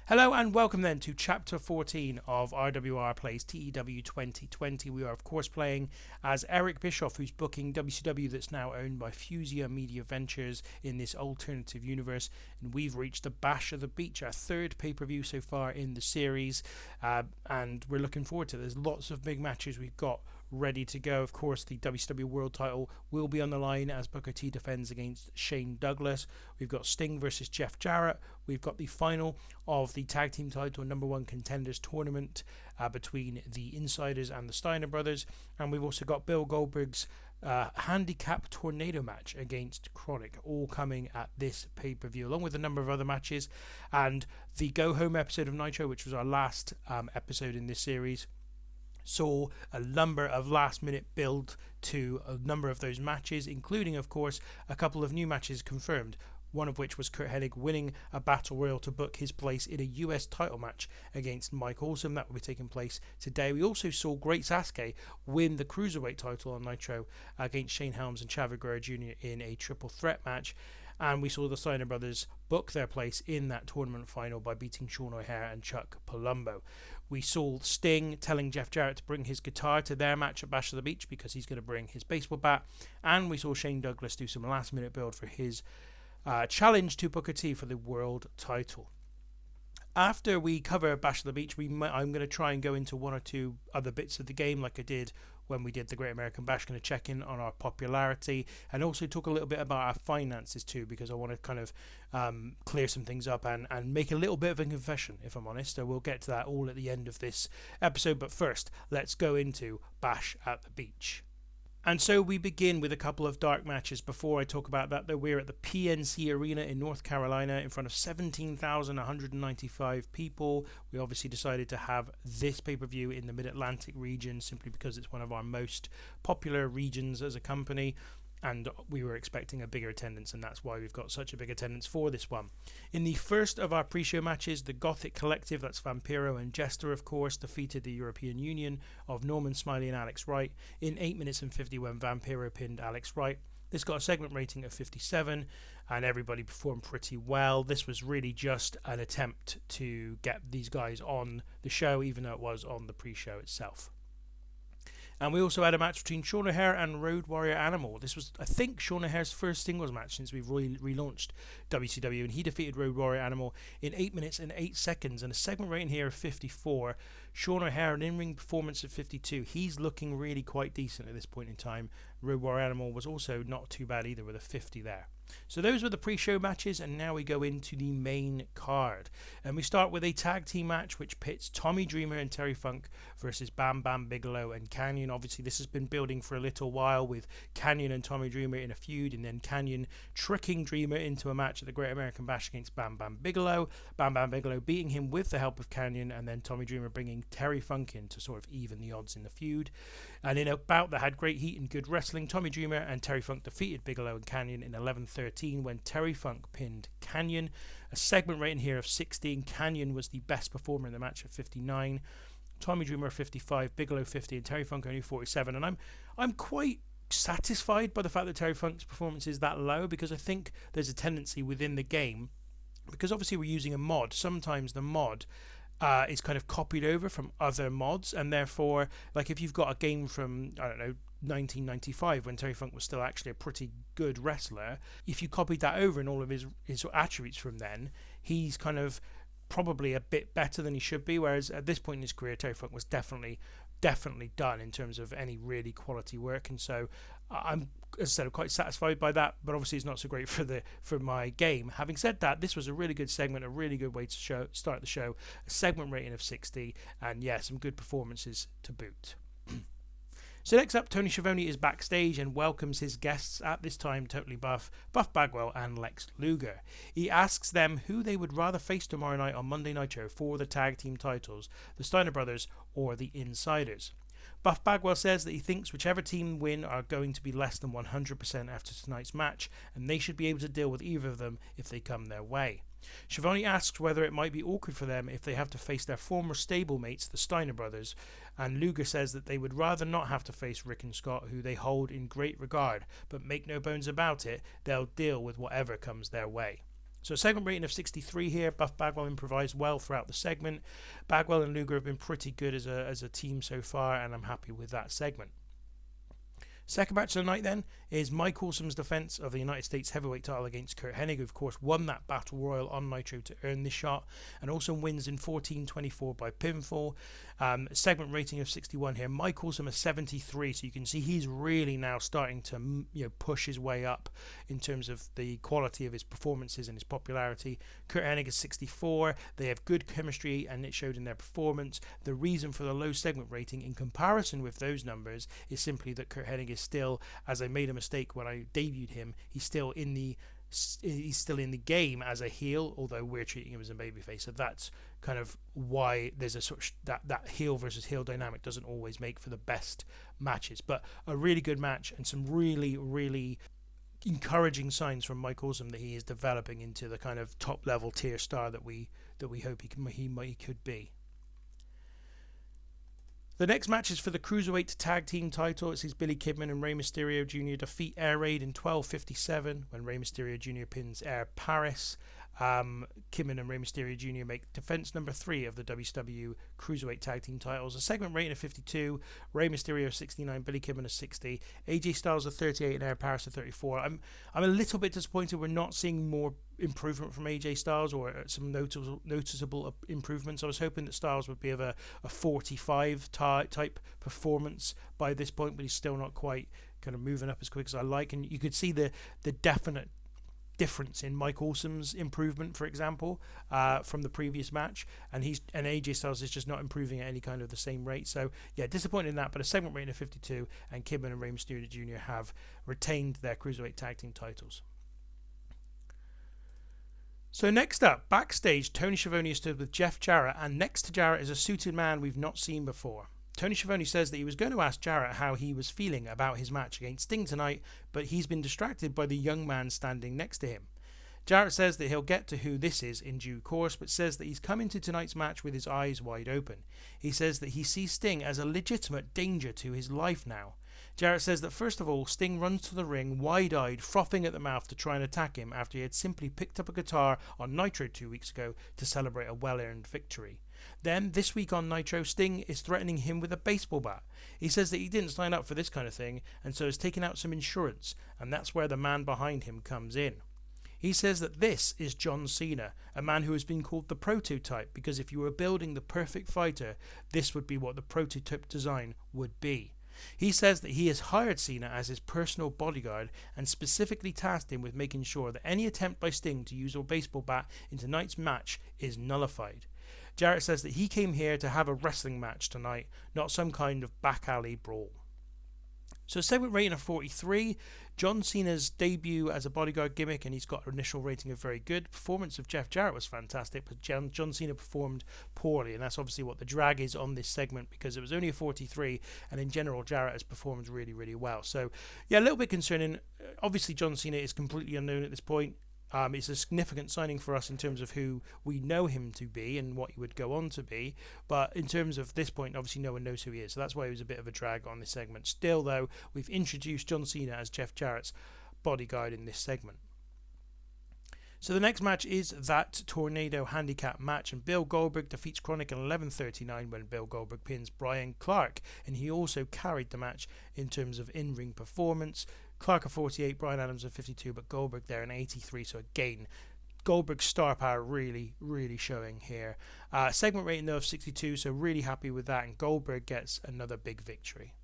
Hello and welcome then to Chapter 14 of RWR Plays TEW 2020. We are of course playing as Eric Bischoff, who's booking WCW that's now owned by Fusia Media Ventures in this alternative universe, and we've reached the Bash of the Beach, our third pay-per-view so far in the series, and we're looking forward to it. There's lots of big matches we've got ready to go. Of course, the WCW World Title will be on the line as Booker T defends against Shane Douglas. We've got Sting versus Jeff Jarrett. We've got the final of the Tag Team Title #1 Contenders tournament between the Insiders and the Steiner Brothers. And we've also got Bill Goldberg's Handicap Tornado match against Kronik, all coming at this pay-per-view, along with a number of other matches. And the Go Home episode of Nitro, which was our last episode in this series, saw a number of last-minute build to a number of those matches, including, of course, a couple of new matches confirmed. One of which was Curt Hennig winning a Battle Royal to book his place in a US title match against Mike Awesome. That will be taking place today. We also saw Great Sasuke win the Cruiserweight title on Nitro against Shane Helms and Chavo Guerrero Jr. in a triple threat match. And we saw the Steiner Brothers book their place in that tournament final by beating Sean O'Hare and Chuck Palumbo. We saw Sting telling Jeff Jarrett to bring his guitar to their match at Bash of the Beach because he's going to bring his baseball bat. And we saw Shane Douglas do some last-minute build for his challenge to Booker T for the world title. After we cover Bash of the Beach, I'm going to try and go into one or two other bits of the game like I did when we did the Great American Bash. Going to check in on our popularity and also talk a little bit about our finances too, because I want to kind of clear some things up and make a little bit of a confession, if I'm honest. So we'll get to that all at the end of this episode, but first let's go into Bash at the Beach. And so we begin with a couple of dark matches. Before I talk about that, though, we're at the PNC Arena in North Carolina in front of 17,195 people. We obviously decided to have this pay-per-view in the Mid-Atlantic region simply because it's one of our most popular regions as a company. And we were expecting a bigger attendance, and that's why we've got such a big attendance for this one. In the first of our pre-show matches, the Gothic Collective, that's Vampiro and Jester, of course, defeated the European Union of Norman Smiley and Alex Wright in 8 minutes and 50 when Vampiro pinned Alex Wright. This got a segment rating of 57, and everybody performed pretty well. This was really just an attempt to get these guys on the show, even though it was on the pre-show itself. And we also had a match between Sean O'Hare and Road Warrior Animal. This was, I think, Sean O'Hare's first singles match since we've relaunched WCW, and he defeated Road Warrior Animal in 8 minutes and 8 seconds, and a segment rating here of 54. Sean O'Hare, an in-ring performance of 52. He's looking really quite decent at this point in time. Road Warrior Animal was also not too bad either with a 50 there. So those were the pre-show matches, and now we go into the main card. And we start with a tag team match which pits Tommy Dreamer and Terry Funk versus Bam Bam Bigelow and Kanyon. Obviously this has been building for a little while with Kanyon and Tommy Dreamer in a feud, and then Kanyon tricking Dreamer into a match at the Great American Bash against Bam Bam Bigelow. Bam Bam Bigelow beating him with the help of Kanyon, and then Tommy Dreamer bringing Terry Funk in to sort of even the odds in the feud. And in a bout that had great heat and good wrestling, Tommy Dreamer and Terry Funk defeated Bigelow and Kanyon in 11-13 when Terry Funk pinned Kanyon. A segment rating here of 16. Kanyon was the best performer in the match at 59. Tommy Dreamer 55, Bigelow 50, and Terry Funk only 47. And I'm quite satisfied by the fact that Terry Funk's performance is that low, because I think there's a tendency within the game, because obviously we're using a mod. Sometimes the mod is kind of copied over from other mods, and therefore, like if you've got a game from, I don't know, 1995 when Terry Funk was still actually a pretty good wrestler, if you copied that over and all of his attributes from then, he's kind of probably a bit better than he should be, whereas at this point in his career Terry Funk was definitely done in terms of any really quality work. And so I'm, as I said, I'm quite satisfied by that, but obviously it's not so great for my game. Having said that, this was a really good segment, a really good way to start the show, a segment rating of 60, and yeah, some good performances to boot. So next up, Tony Schiavone is backstage and welcomes his guests, at this time Totally Buff, Buff Bagwell and Lex Luger. He asks them who they would rather face tomorrow night on Monday Nitro for the tag team titles, the Steiner Brothers or the Insiders. Buff Bagwell says that he thinks whichever team win are going to be less than 100% after tonight's match, and they should be able to deal with either of them if they come their way. Schiavone asks whether it might be awkward for them if they have to face their former stablemates, the Steiner Brothers, and Luger says that they would rather not have to face Rick and Scott, who they hold in great regard, but make no bones about it, they'll deal with whatever comes their way. So a segment rating of 63 here. Buff Bagwell improvised well throughout the segment. Bagwell and Luger have been pretty good as a team so far, and I'm happy with that segment. Second match of the night then is Mike Awesom's defense of the United States Heavyweight title against Curt Hennig, who of course won that Battle Royal on Nitro to earn this shot, and also wins in 14-24 by pinfall. Segment rating of 61 here. Mike Awesome is 73, so you can see he's really now starting to push his way up in terms of the quality of his performances and his popularity. Curt Hennig is 64. They have good chemistry, and it showed in their performance. The reason for the low segment rating in comparison with those numbers is simply that Curt Hennig is still, as I made a mistake when I debuted him, he's still in the game as a heel, although we're treating him as a babyface. So that's kind of why there's a sort of that heel versus heel dynamic doesn't always make for the best matches. But a really good match and some really, really encouraging signs from Mike Awesome that he is developing into the kind of top level tier star that we hope he could be. The next match is for the Cruiserweight Tag Team title. It sees Billy Kidman and Rey Mysterio Jr. defeat Air Raid in 12:57 when Rey Mysterio Jr. pins Air Paris. Kidman and Rey Mysterio Jr. make defense number 3 of the WCW Cruiserweight Tag Team titles. A segment rating of 52, Rey Mysterio 69, Billy Kidman is 60, AJ Styles of 38 and Air Paris of 34. I'm a little bit disappointed we're not seeing more improvement from AJ Styles or some noticeable improvements. I was hoping that Styles would be of a 45 type performance by this point, but he's still not quite kind of moving up as quick as I like. And you could see the definite difference in Mike Awesome's improvement, for example, from the previous match, and AJ Styles is just not improving at any kind of the same rate. So yeah, disappointed in that, but a segment rating of 52, and Kidman and Rey Mysterio Jr. have retained their Cruiserweight Tag Team titles. So next up, backstage, Tony Schiavone stood with Jeff Jarrett, and next to Jarrett is a suited man we've not seen before. Tony Schiavone says that he was going to ask Jarrett how he was feeling about his match against Sting tonight, but he's been distracted by the young man standing next to him. Jarrett says that he'll get to who this is in due course, but says that he's come into tonight's match with his eyes wide open. He says that he sees Sting as a legitimate danger to his life now. Jarrett says that first of all, Sting runs to the ring wide-eyed, frothing at the mouth to try and attack him after he had simply picked up a guitar on Nitro 2 weeks ago to celebrate a well-earned victory. Then, this week on Nitro, Sting is threatening him with a baseball bat. He says that he didn't sign up for this kind of thing, and so has taken out some insurance, and that's where the man behind him comes in. He says that this is John Cena, a man who has been called the prototype, because if you were building the perfect fighter, this would be what the prototype design would be. He says that he has hired Cena as his personal bodyguard and specifically tasked him with making sure that any attempt by Sting to use a baseball bat in tonight's match is nullified. Jarrett says that he came here to have a wrestling match tonight, not some kind of back alley brawl. So segment rating of 43, John Cena's debut as a bodyguard gimmick, and he's got an initial rating of very good. Performance of Jeff Jarrett was fantastic, but John Cena performed poorly, and that's obviously what the drag is on this segment, because it was only a 43, and in general Jarrett has performed really, really well. So yeah, a little bit concerning. Obviously John Cena is completely unknown at this point. It's a significant signing for us in terms of who we know him to be and what he would go on to be. But in terms of this point, obviously no one knows who he is. So that's why he was a bit of a drag on this segment. Still, though, we've introduced John Cena as Jeff Jarrett's bodyguard in this segment. So the next match is that Tornado handicap match, and Bill Goldberg defeats Kronik in 11:39 when Bill Goldberg pins Brian Clark, and he also carried the match in terms of in-ring performance. Clark of 48, Brian Adams of 52, but Goldberg there in 83, so again, Goldberg's star power really, really showing here. Segment rating though of 62, so really happy with that, and Goldberg gets another big victory.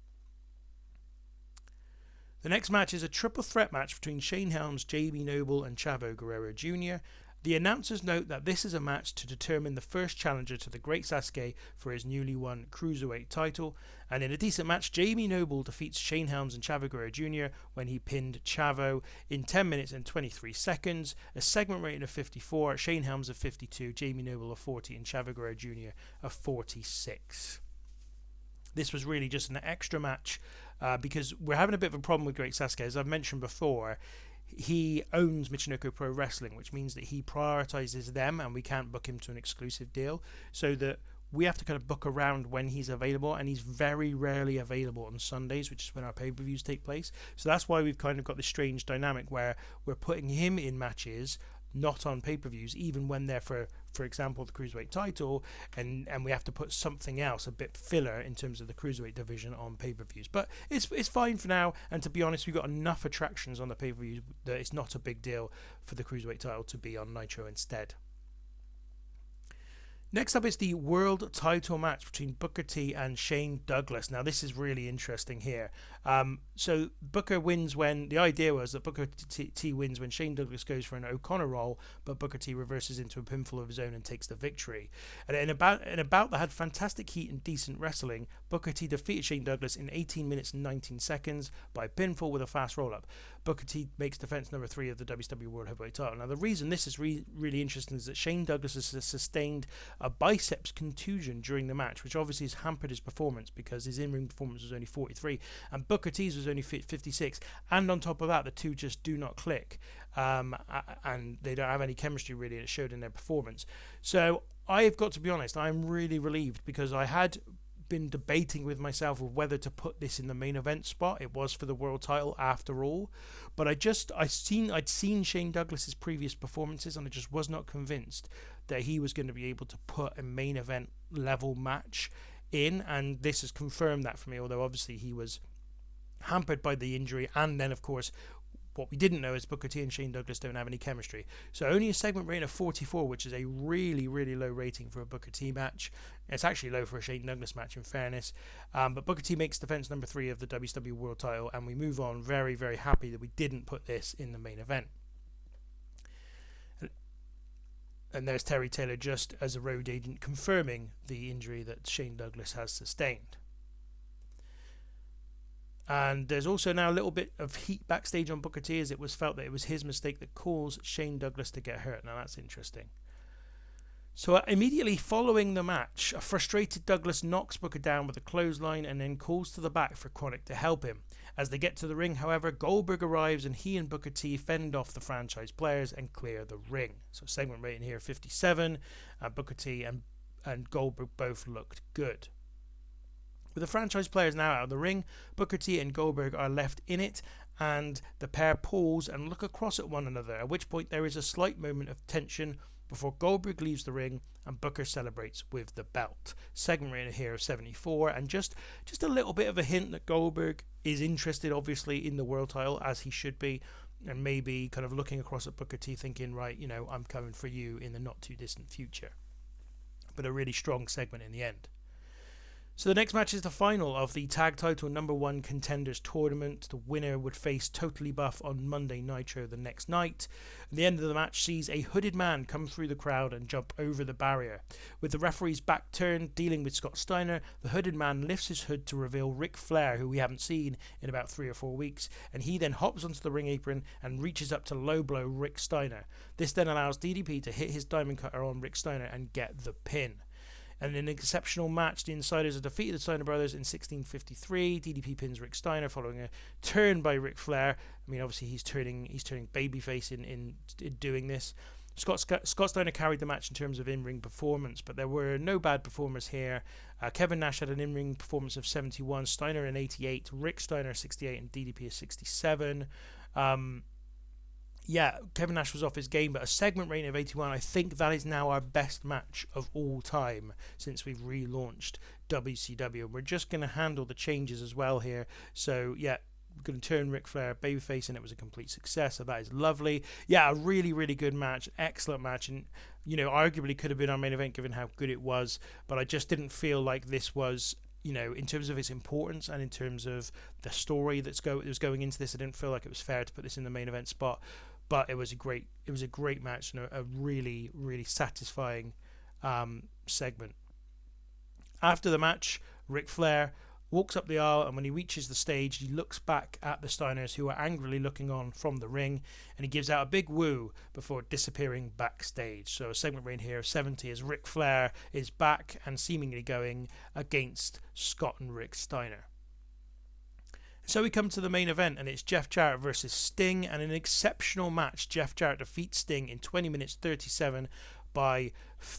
The next match is a triple threat match between Shane Helms, JB Knoble, and Chavo Guerrero Jr. The announcers note that this is a match to determine the first challenger to the Great Sasuke for his newly won Cruiserweight title, and in a decent match, JB Knoble defeats Shane Helms and Chavo Guerrero Jr. when he pinned Chavo in 10 minutes and 23 seconds. A segment rating of 54, Shane Helms of 52, JB Knoble of 40, and Chavo Guerrero Jr. of 46. This was really just an extra match because we're having a bit of a problem with Great Sasuke. As I've mentioned before, he owns Michinoku Pro Wrestling, which means that he prioritizes them, and we can't book him to an exclusive deal, so that we have to kind of book around when he's available, and he's very rarely available on Sundays, which is when our pay-per-views take place. So that's why we've kind of got this strange dynamic where we're putting him in matches not on pay-per-views, even when they're for example, the Cruiserweight title, and we have to put something else, a bit filler in terms of the Cruiserweight division on pay-per-views. But it's fine for now, and to be honest, we've got enough attractions on the pay-per-views that it's not a big deal for the Cruiserweight title to be on Nitro instead. Next up is the World Title match between Booker T and Shane Douglas. Now, this is really interesting here. So Booker wins when the idea was that Booker T wins when Shane Douglas goes for an O'Connor roll, but Booker T reverses into a pinfall of his own and takes the victory. And in a bout that had fantastic heat and decent wrestling, Booker T defeated Shane Douglas in 18 minutes and 19 seconds by pinfall with a fast roll-up. Booker T makes defense number 3 of the WCW World Heavyweight title. Now, the reason this is really interesting is that Shane Douglas has sustained a biceps contusion during the match, which obviously has hampered his performance because his in-ring performance was only 43 and Booker T's was only 56, and on top of that the two just do not click, and they don't have any chemistry really, and it showed in their performance. So I've got to be honest, I'm really relieved, because I had been debating with myself of whether to put this in the main event spot. It was for the world title after all, but I'd seen Shane Douglas's previous performances, and I just was not convinced that he was going to be able to put a main event level match in, and this has confirmed that for me, although obviously he was hampered by the injury, and then of course what we didn't know is Booker T and Shane Douglas don't have any chemistry. So only a segment rating of 44, which is a really, really low rating for a Booker T match. It's actually low for a Shane Douglas match, in fairness. But Booker T makes defense number 3 of the WCW World title, and we move on very, very happy that we didn't put this in the main event. And there's Terry Taylor just as a road agent confirming the injury that Shane Douglas has sustained. And there's also now a little bit of heat backstage on Booker T, as it was felt that it was his mistake that caused Shane Douglas to get hurt. Now that's interesting. So immediately following the match, a frustrated Douglas knocks Booker down with a clothesline and then calls to the back for Kronik to help him. As they get to the ring, however, Goldberg arrives and he and Booker T fend off the franchise players and clear the ring. So segment rating here 57, Booker T and Goldberg both looked good. With the franchise players now out of the ring, Booker T and Goldberg are left in it, and the pair pause and look across at one another, at which point there is a slight moment of tension before Goldberg leaves the ring and Booker celebrates with the belt. Segment rating here of 74, and just a little bit of a hint that Goldberg is interested obviously in the world title, as he should be, and maybe kind of looking across at Booker T thinking, right, you know, I'm coming for you in the not too distant future. But a really strong segment in the end. So the next match is the final of the tag title number 1 contenders tournament. The winner would face Totally Buff on Monday Nitro the next night. And the end of the match sees a hooded man come through the crowd and jump over the barrier. With the referee's back turned, dealing with Scott Steiner, the hooded man lifts his hood to reveal Ric Flair, who we haven't seen in about 3 or 4 weeks, and he then hops onto the ring apron and reaches up to low blow Rick Steiner. This then allows DDP to hit his diamond cutter on Rick Steiner and get the pin. And in an exceptional match, the Insiders have defeated the Steiner Brothers in 1653. DDP pins Rick Steiner following a turn by Ric Flair. I mean, obviously he's turning babyface in doing this. Scott Steiner carried the match in terms of in-ring performance, but there were no bad performers here. Kevin Nash had an in-ring performance of 71, Steiner an 88, Rick Steiner 68, and DDP a 67. Yeah, Kevin Nash was off his game, but a segment rating of 81, I think that is now our best match of all time since we've relaunched WCW. And we're just going to handle the changes as well here. So, yeah, we're going to turn Ric Flair babyface, and it was a complete success. So that is lovely. Yeah, a really, really good match. Excellent match. And, you know, arguably could have been our main event given how good it was. But I just didn't feel like this was, you know, in terms of its importance and in terms of the story that was going into this, I didn't feel like it was fair to put this in the main event spot. But it was a great match and a really, really satisfying segment. After the match, Ric Flair walks up the aisle, and when he reaches the stage, he looks back at the Steiners, who are angrily looking on from the ring, and he gives out a big woo before disappearing backstage. So a segment rating here of 70 as Ric Flair is back and seemingly going against Scott and Rick Steiner. So we come to the main event, and it's Jeff Jarrett versus Sting, and in an exceptional match, Jeff Jarrett defeats Sting in 20 minutes 37 by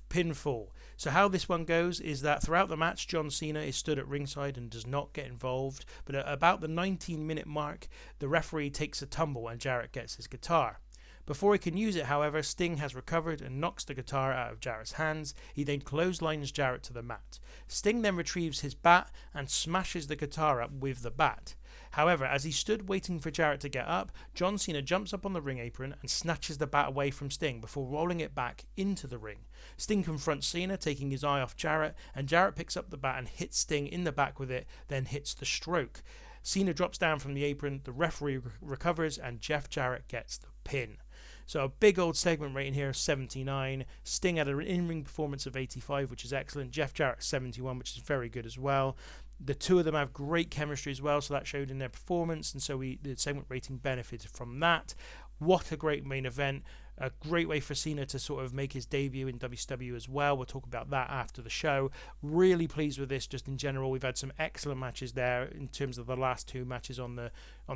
pinfall. So how this one goes is that throughout the match, John Cena is stood at ringside and does not get involved, but at about the 19-minute mark, the referee takes a tumble and Jarrett gets his guitar. Before he can use it, however, Sting has recovered and knocks the guitar out of Jarrett's hands. He then clotheslines Jarrett to the mat. Sting then retrieves his bat and smashes the guitar up with the bat. However, as he stood waiting for Jarrett to get up, John Cena jumps up on the ring apron and snatches the bat away from Sting before rolling it back into the ring. Sting confronts Cena, taking his eye off Jarrett, and Jarrett picks up the bat and hits Sting in the back with it, then hits the stroke. Cena drops down from the apron, the referee recovers, and Jeff Jarrett gets the pin. So a big old segment rating here of 79. Sting had an in-ring performance of 85, which is excellent. Jeff Jarrett 71, which is very good as well. The two of them have great chemistry as well, so that showed in their performance, and so the segment rating benefited from that. What a great main event. A great way for Cena to sort of make his debut in WCW as well. We'll talk about that after the show. Really pleased with this just in general. We've had some excellent matches there in terms of the last two matches on the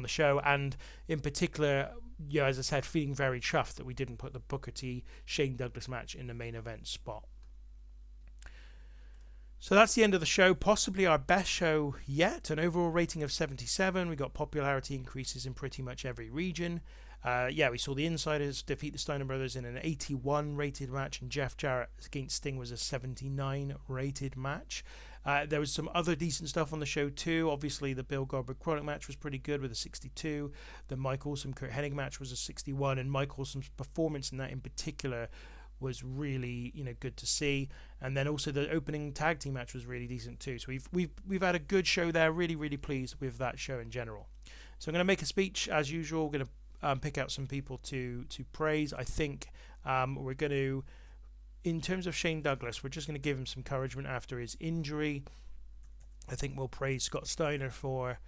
show, and in particular, yeah, as I said, feeling very chuffed that we didn't put the Booker T Shane Douglas match in the main event spot. So that's the end of the show, possibly our best show yet. An overall rating of 77. We got popularity increases in pretty much every region. We saw the Insiders defeat the Steiner Brothers in an 81 rated match, and Jeff Jarrett against Sting was a 79 rated match. There was some other decent stuff on the show too. Obviously, the Bill Goldberg Kronik match was pretty good with a 62. The Mike Awesome Curt Hennig match was a 61, and Mike Awesome's performance in that in particular was really good to see. And then also the opening tag team match was really decent too. So we've had a good show there. Really pleased with that show in general. So I'm going to make a speech as usual. We're going to pick out some people to praise. I think we're going to, in terms of Shane Douglas, we're just going to give him some encouragement after his injury. I think we'll praise Scott Steiner for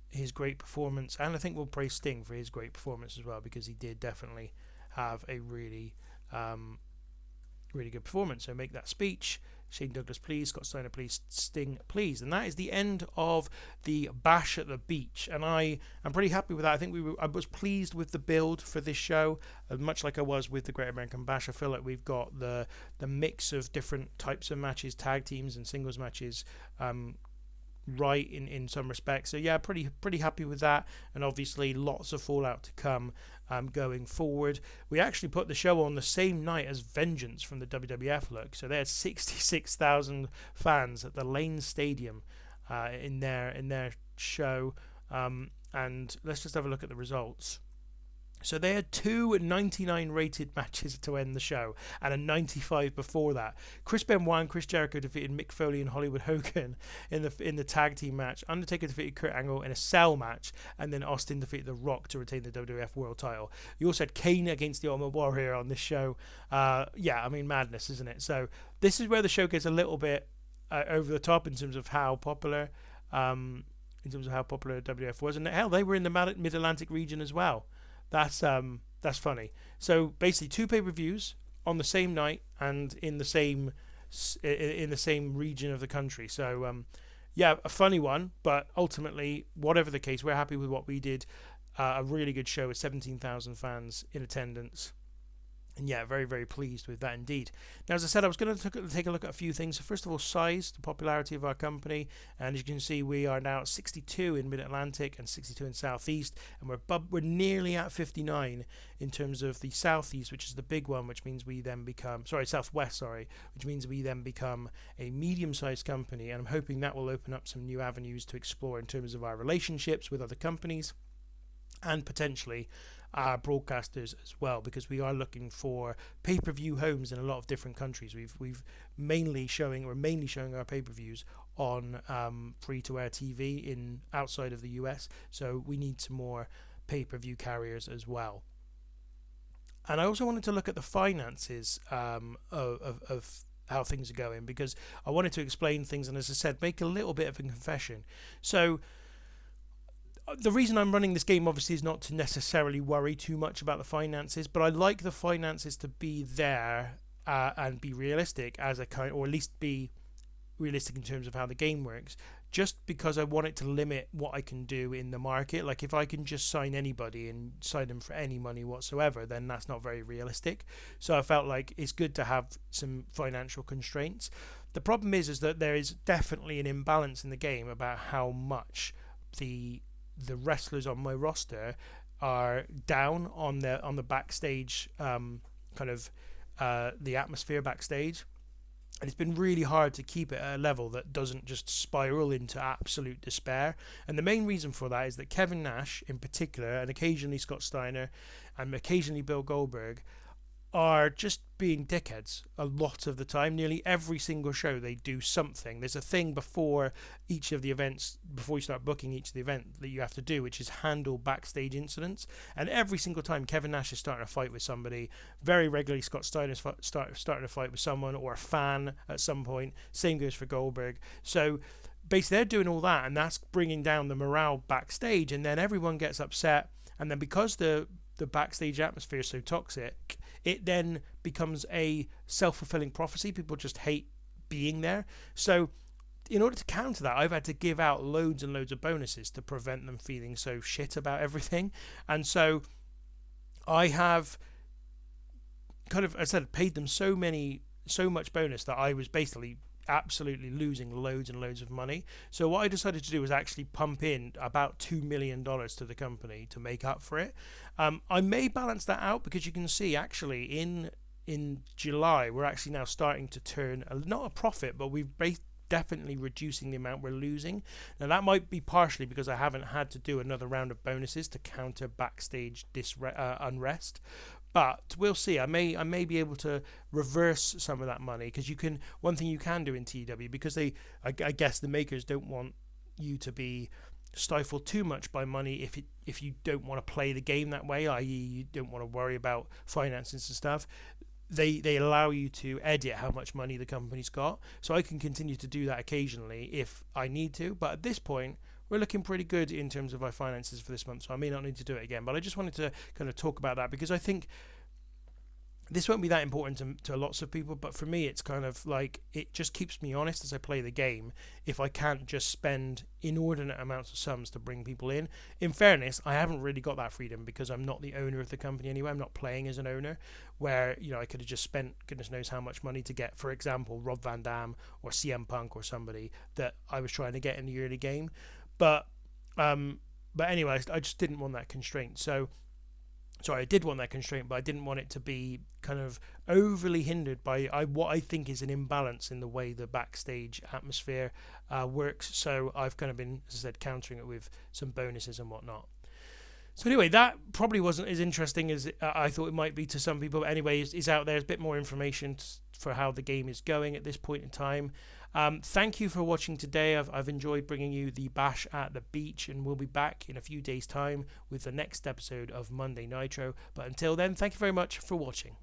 his great performance, and I think we'll praise Sting for his great performance as well, because he did definitely have a really good performance. So make that speech. Shane Douglas, please. Scott Steiner, please. Sting, please. And that is the end of the Bash at the Beach. And I'm pretty happy with that. I think I was pleased with the build for this show, much like I was with the Great American Bash. I feel like we've got the mix of different types of matches, tag teams and singles matches, right in some respects. So yeah, pretty happy with that, and obviously lots of fallout to come going forward. We actually put the show on the same night as Vengeance from the WWF look, so they had 66,000 fans at the Lane Stadium in their show, and let's just have a look at the results. So they had two 99 rated matches to end the show, and a 95 before that. Chris Benoit and Chris Jericho defeated Mick Foley and Hollywood Hogan in the tag team match. Undertaker defeated Kurt Angle in a cell match, and then Austin defeated The Rock to retain the WWF World Title. You also had Kane against the Ultimate Warrior on this show. Madness, isn't it? So this is where the show gets a little bit over the top in terms of how popular WWF was, and hell, they were in the Mid-Atlantic region as well. That's funny. So basically, two pay-per-views on the same night and in the same region of the country. So a funny one, but ultimately, whatever the case, we're happy with what we did. A really good show with 17,000 fans in attendance. And yeah, very, very pleased with that indeed. Now, as I said, I was going to take a look at a few things. So first of all, size, the popularity of our company. And as you can see, we are now at 62 in Mid-Atlantic and 62 in Southeast. And we're nearly at 59 in terms of the Southeast, which is the big one, which means we then become... Southwest, which means we then become a medium-sized company. And I'm hoping that will open up some new avenues to explore in terms of our relationships with other companies and potentially our broadcasters as well, because we are looking for pay-per-view homes in a lot of different countries. We've mainly showing our pay-per-views on free-to-air TV in outside of the US, so we need some more pay-per-view carriers as well. And I also wanted to look at the finances of how things are going, because I wanted to explain things, and as I said, make a little bit of a confession. So the reason I'm running this game obviously is not to necessarily worry too much about the finances, but I like the finances to be there and be realistic or at least be realistic in terms of how the game works, just because I want it to limit what I can do in the market. Like if I can just sign anybody and sign them for any money whatsoever, then that's not very realistic. So I felt like it's good to have some financial constraints. The problem is that there is definitely an imbalance in the game about how much the wrestlers on my roster are down on the backstage the atmosphere backstage. And it's been really hard to keep it at a level that doesn't just spiral into absolute despair. And the main reason for that is that Kevin Nash in particular, and occasionally Scott Steiner, and occasionally Bill Goldberg, are just being dickheads a lot of the time. Nearly every single show they do something. There's a thing before each of the events, before you start booking each of the event, that you have to do, which is handle backstage incidents. And every single time Kevin Nash is starting a fight with somebody, very regularly Scott Steiner's starting a fight with someone or a fan at some point. Same goes for Goldberg. So basically they're doing all that, and that's bringing down the morale backstage, and then everyone gets upset. And then because the backstage atmosphere is so toxic, it then becomes a self-fulfilling prophecy. People just hate being there. So in order to counter that, I've had to give out loads and loads of bonuses to prevent them feeling so shit about everything. And so I have kind of, as I said, paid them so much bonus that I was basically absolutely losing loads and loads of money. So what I decided to do was actually pump in about $2 million to the company to make up for it. I may balance that out, because you can see actually in July we're actually now starting to turn not a profit, but we've definitely reducing the amount we're losing. Now that might be partially because I haven't had to do another round of bonuses to counter backstage unrest. But we'll see. I may be able to reverse some of that money, because one thing you can do in TEW, because I guess the makers don't want you to be stifled too much by money if you don't want to play the game that way, i.e. you don't want to worry about finances and stuff. They allow you to edit how much money the company's got, so I can continue to do that occasionally if I need to. But at this point, we're looking pretty good in terms of our finances for this month, so I may not need to do it again. But I just wanted to kind of talk about that, because I think this won't be that important to lots of people, but for me it's kind of like, it just keeps me honest as I play the game if I can't just spend inordinate amounts of sums to bring people in. In fairness, I haven't really got that freedom, because I'm not the owner of the company anyway. I'm not playing as an owner, where I could have just spent goodness knows how much money to get, for example, Rob Van Dam or CM Punk or somebody that I was trying to get in the early game. But anyway, I just didn't want that constraint. Sorry, I did want that constraint, but I didn't want it to be kind of overly hindered by what I think is an imbalance in the way the backstage atmosphere works. So I've kind of been, as I said, countering it with some bonuses and whatnot. So anyway, that probably wasn't as interesting as I thought it might be to some people. But anyway, is out there. There's a bit more information for how the game is going at this point in time. Thank you for watching today. I've enjoyed bringing you the Bash at the Beach, and we'll be back in a few days' time with the next episode of Monday Nitro. But until then, thank you very much for watching.